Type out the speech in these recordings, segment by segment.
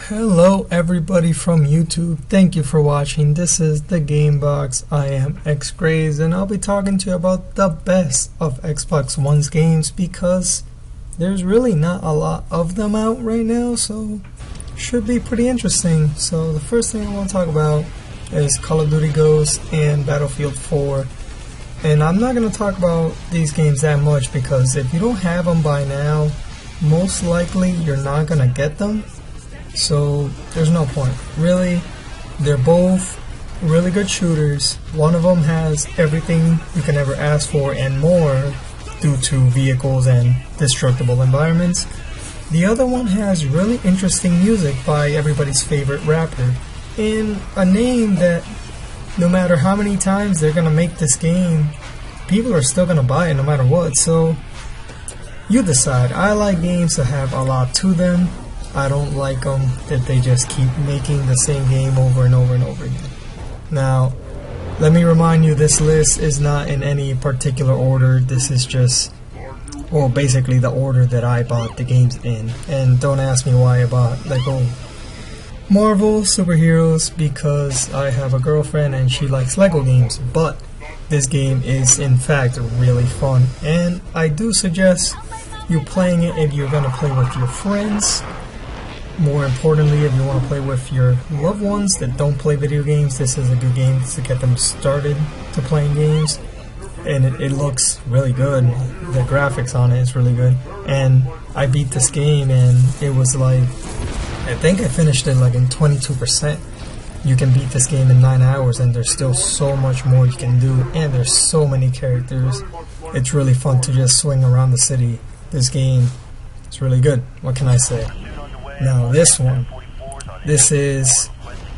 Hello everybody from YouTube, thank you for watching. This is the Game Box. I am XGrays and I'll be talking to you about the best of Xbox One's games because there's really not a lot of them out right now, so should be pretty interesting. So the first thing I want to talk about is Call of Duty Ghosts and Battlefield 4. And I'm not going to talk about these games that much because if you don't have them by now, most likely you're not going to get them. So there's no point. Really, they're both really good shooters. One of them has everything you can ever ask for and more due to vehicles and destructible environments. The other one has really interesting music by everybody's favorite rapper and a name that no matter how many times they're gonna make this game, people are still gonna buy it no matter what. So you decide. I like games that have a lot to them. I don't like them that they just keep making the same game over and over and over again. Now, let me remind you, this list is not in any particular order. This is just, well, basically the order that I bought the games in. And don't ask me why I bought Lego Marvel superheroes, because I have a girlfriend and she likes Lego games. But this game is in fact really fun, and I do suggest you playing it if you're gonna play with your friends. More importantly, if you want to play with your loved ones that don't play video games, this is a good game to get them started to playing games. And it looks really good. The graphics on it is really good. And I beat this game and it was like, I think I finished it like in 22%. You can beat this game in 9 hours and there's still so much more you can do. And there's so many characters. It's really fun to just swing around the city. This game is really good. What can I say? Now this is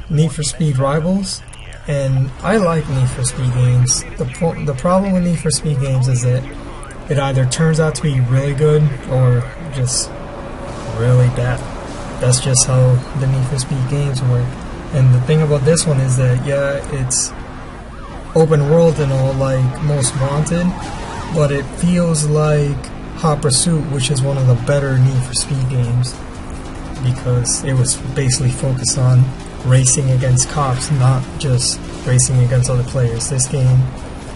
Need for Speed Rivals, and I like Need for Speed games. The problem with Need for Speed games is that it either turns out to be really good or just really bad. That's just how the Need for Speed games work. And the thing about this one is that, yeah, it's open world and all like Most Wanted, but it feels like Hot Pursuit, which is one of the better Need for Speed games, because it was basically focused on racing against cops, not just racing against other players. This game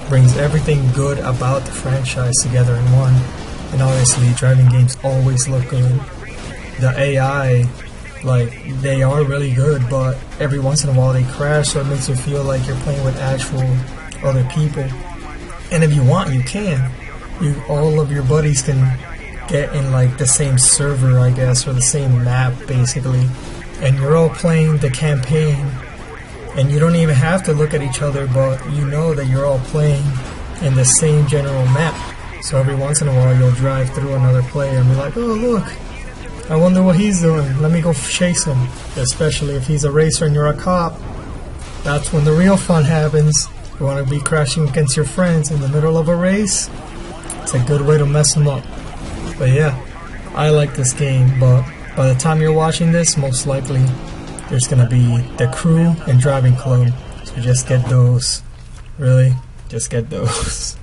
brings everything good about the franchise together in one, and obviously driving games always look good. The AI, like, they are really good, but every once in a while they crash, so it makes you feel like you're playing with actual other people. And if you want, you can. All of your buddies can get in like the same server, I guess, or the same map basically, and you're all playing the campaign and you don't even have to look at each other, but you know that you're all playing in the same general map. So every once in a while you'll drive through another player and be like, oh look, I wonder what he's doing, let me go chase him. Especially if he's a racer and you're a cop, that's when the real fun happens. You want to be crashing against your friends in the middle of a race. It's a good way to mess them up. But yeah, I like this game, but by the time you're watching this, most likely there's gonna be the crew and driving club, so just get those. Really, just get those.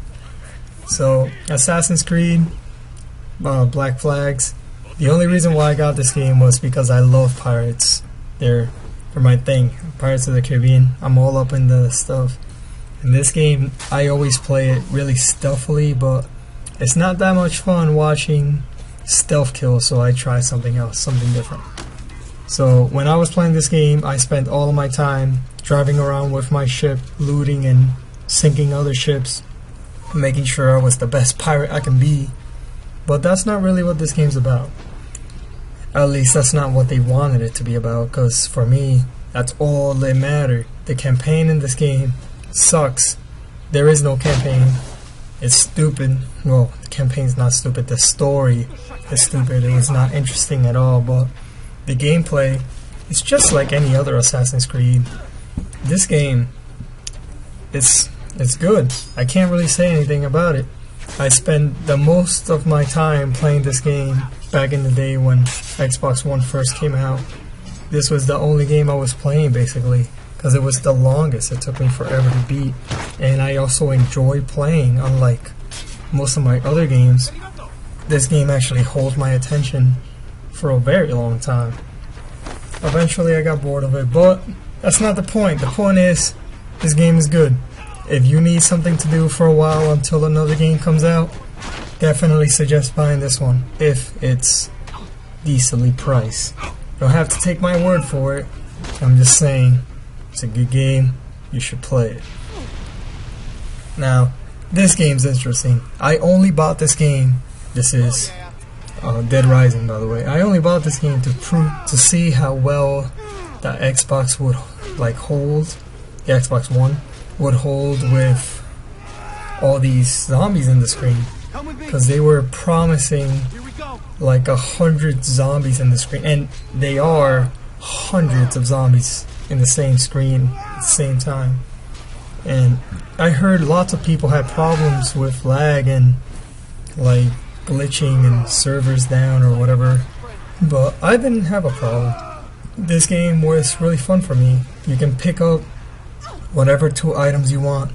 So, Assassin's Creed, Black Flags. The only reason why I got this game was because I love pirates. They're my thing. Pirates of the Caribbean. I'm all up in the stuff. In this game, I always play it really stealthily, but it's not that much fun watching stealth kills, so I try something else, something different. So when I was playing this game, I spent all of my time driving around with my ship, looting and sinking other ships, making sure I was the best pirate I can be. But that's not really what this game's about. At least that's not what they wanted it to be about, because for me, that's all that mattered. The campaign in this game sucks. There is no campaign. It's stupid. Well, the campaign's not stupid, the story is stupid. It was not interesting at all, but the gameplay is just like any other Assassin's Creed. This game, it's good. I can't really say anything about it. I spent the most of my time playing this game back in the day when Xbox One first came out. This was the only game I was playing basically, because it was the longest. It took me forever to beat, and I also enjoy playing. Unlike most of my other games, this game actually holds my attention for a very long time. Eventually I got bored of it, but that's not the point. The point is, this game is good. If you need something to do for a while until another game comes out, definitely suggest buying this one, if it's decently priced. You don't have to take my word for it. I'm just saying, it's a good game, you should play it. Now, this game's interesting. I only bought this game, this is Dead Rising, by the way. I only bought this game to see how well the Xbox would hold, the Xbox One would hold with all these zombies in the screen, because they were promising like 100 zombies in the screen, and they are hundreds of zombies in the same screen at the same time. And I heard lots of people had problems with lag and like glitching and servers down or whatever, but I didn't have a problem. This game was really fun for me. You can pick up whatever 2 items you want,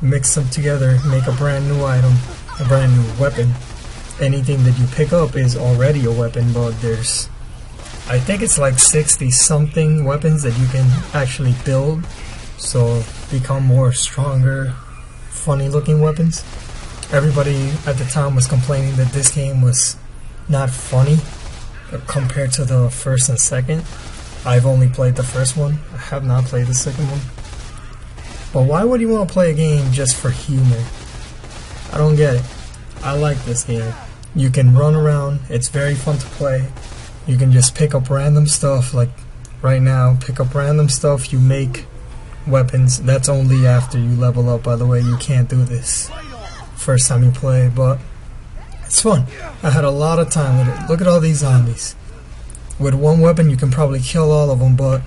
mix them together, make a brand new item, a brand new weapon. Anything that you pick up is already a weapon, but there's, I think it's like 60 something weapons that you can actually build, so become more stronger, funny looking weapons. Everybody at the time was complaining that this game was not funny compared to the first and second. I've only played the first one, I have not played the second one. But why would you want to play a game just for humor? I don't get it. I like this game. You can run around, it's very fun to play. You can just pick up random stuff, like right now, pick up random stuff, you make weapons. That's only after you level up, by the way. You can't do this first time you play, but it's fun. I had a lot of time with it. Look at all these zombies. With one weapon you can probably kill all of them, but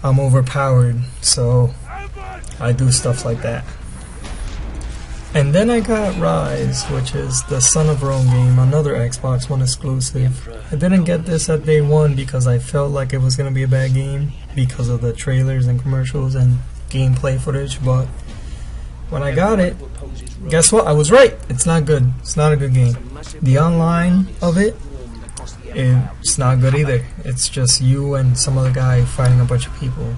I'm overpowered, so I do stuff like that. And then I got Rise, which is the Son of Rome game, another Xbox One exclusive. I didn't get this at day one because I felt like it was going to be a bad game because of the trailers and commercials and gameplay footage, but when I got it, guess what? I was right. It's not good. It's not a good game. The online of it, it's not good either. It's just you and some other guy fighting a bunch of people.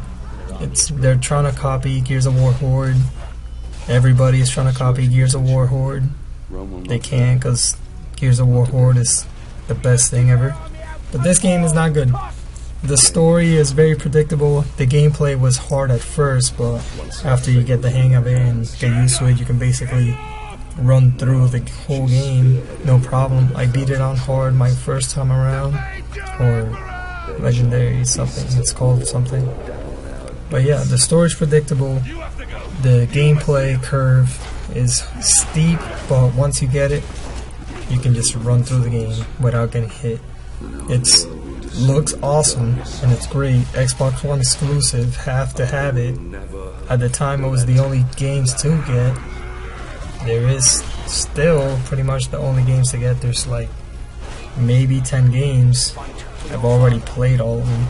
They're trying to copy Gears of War Horde. Everybody is trying to copy Gears of War Horde. They can't, because Gears of War Horde is the best thing ever. But this game is not good. The story is very predictable. The gameplay was hard at first, but after you get the hang of it and get used to it, you can basically run through the whole game, no problem. I beat it on hard my first time around, or legendary something, it's called something. But yeah, the story's predictable. The gameplay curve is steep, but once you get it, you can just run through the game without getting hit. It looks awesome and it's great. Xbox One exclusive, have to have it. At the time it was the only games to get. There is still pretty much the only games to get. There's like maybe 10 games. I've already played all of them.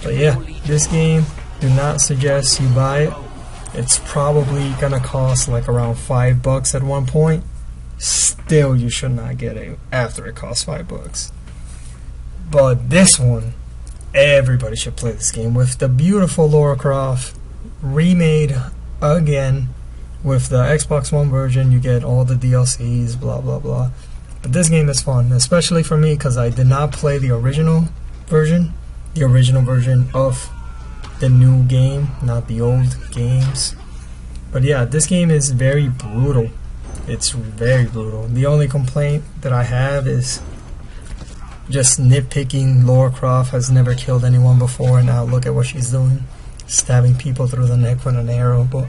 But yeah, this game, do not suggest you buy it. It's probably gonna cost like around $5 at one point. Still, you should not get it after it costs $5. But this one, everybody should play this game. With the beautiful Lara Croft remade again. With the Xbox One version, you get all the DLCs, blah blah blah. But this game is fun, especially for me because I did not play the original version of the new game, not the old games. But yeah, this game is very brutal. It's very brutal. The only complaint that I have is just nitpicking. Lara Croft has never killed anyone before, and now look at what she's doing, stabbing people through the neck with an arrow. But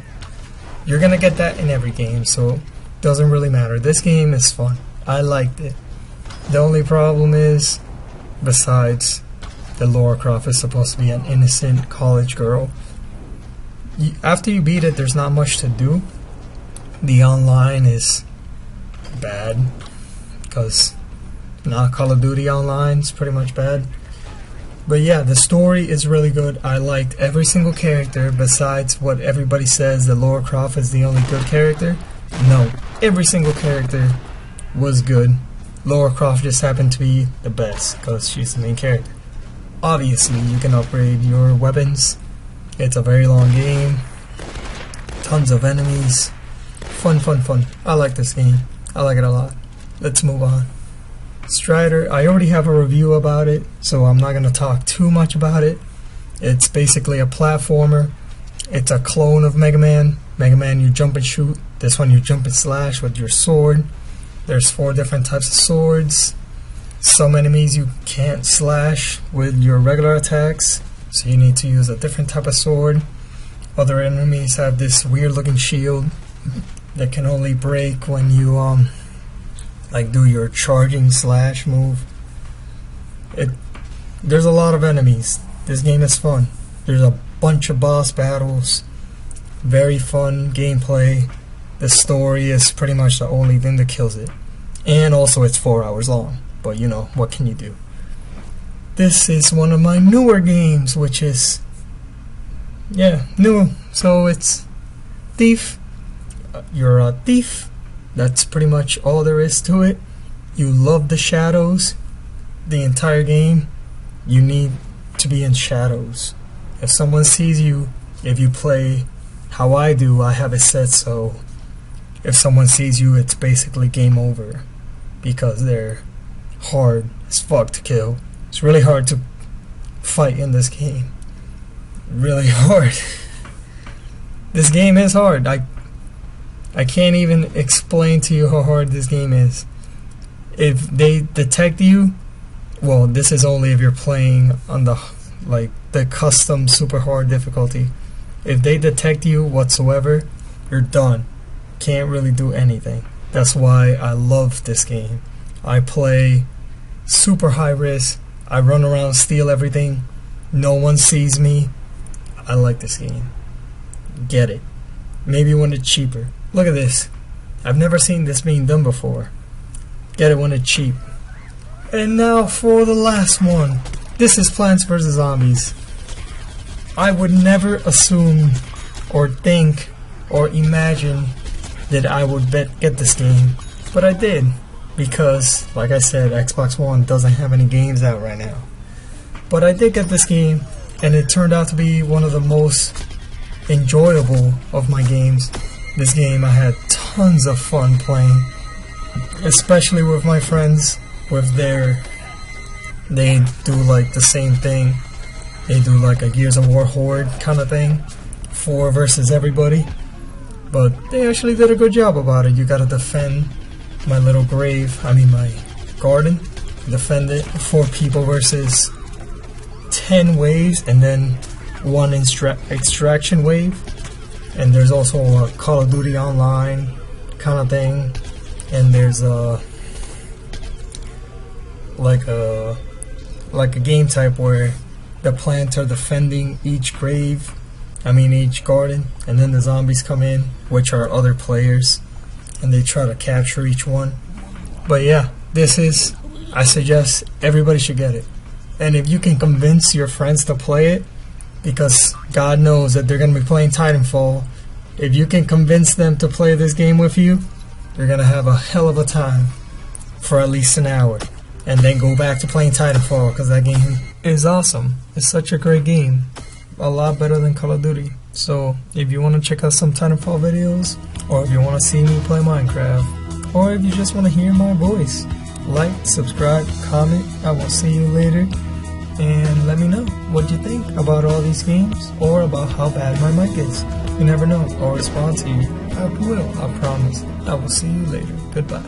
you're gonna get that in every game, so it doesn't really matter. This game is fun. I liked it. The only problem is, besides that Lara Croft is supposed to be an innocent college girl, after you beat it, there's not much to do. The online is bad, because not Call of Duty online is pretty much bad. But yeah, the story is really good. I liked every single character, besides what everybody says that Lara Croft is the only good character. No, every single character was good. Lara Croft just happened to be the best because she's the main character. Obviously, you can upgrade your weapons. It's a very long game. Tons of enemies. Fun, fun, fun. I like this game. I like it a lot. Let's move on. Strider, I already have a review about it, so I'm not going to talk too much about it. It's basically a platformer. It's a clone of Mega Man. Mega Man, you jump and shoot. This one, you jump and slash with your sword. There's 4 different types of swords. Some enemies you can't slash with your regular attacks, so you need to use a different type of sword. Other enemies have this weird looking shield that can only break when you like do your charging slash move. There's a lot of enemies. This game is fun. There's a bunch of boss battles. Very fun gameplay. The story is pretty much the only thing that kills it. And also it's 4 hours long. But you know, what can you do? This is one of my newer games, which is, yeah, new. So it's Thief. You're a thief. That's pretty much all there is to it. You love the shadows. The entire game, you need to be in shadows. If someone sees you, if you play how I do, I have it set so if someone sees you, it's basically game over, because they're hard as fuck to kill. It's really hard to fight in this game. Really hard. This game is hard. I can't even explain to you how hard this game is. If they detect you, well, this is only if you're playing on the custom super hard difficulty. If they detect you whatsoever, you're done. Can't really do anything. That's why I love this game. I play super high risk. I run around, steal everything. No one sees me. I like this game. Get it. Maybe when it's cheaper. Look at this. I've never seen this being done before. Get it when it's cheap. And now for the last one. This is Plants vs. Zombies. I would never assume or think or imagine that I would get this game. But I did. Because, like I said, Xbox One doesn't have any games out right now. But I did get this game, and it turned out to be one of the most enjoyable of my games. This game I had tons of fun playing, especially with my friends. They do like the same thing. They do like a Gears of War horde kind of thing, 4 versus everybody. But they actually did a good job about it. You gotta defend my little my garden. Defend it. 4 people versus 10 waves, and then 1 extraction wave. And there's also a Call of Duty Online kind of thing. And there's like a game type where the plants are defending each each garden, and then the zombies come in, which are other players, and they try to capture each one. But yeah, I suggest everybody should get it. And if you can convince your friends to play it, because God knows that they're going to be playing Titanfall, if you can convince them to play this game with you, you're going to have a hell of a time for at least an hour. And then go back to playing Titanfall, because that game is awesome. It's such a great game. A lot better than Call of Duty. So if you want to check out some Titanfall videos, or if you want to see me play Minecraft, or if you just want to hear my voice, like, subscribe, comment. I will see you later. And let me know what you think about all these games, or about how bad my mic is. You never know. I'll respond to you. I will, I promise. I will see you later. Goodbye.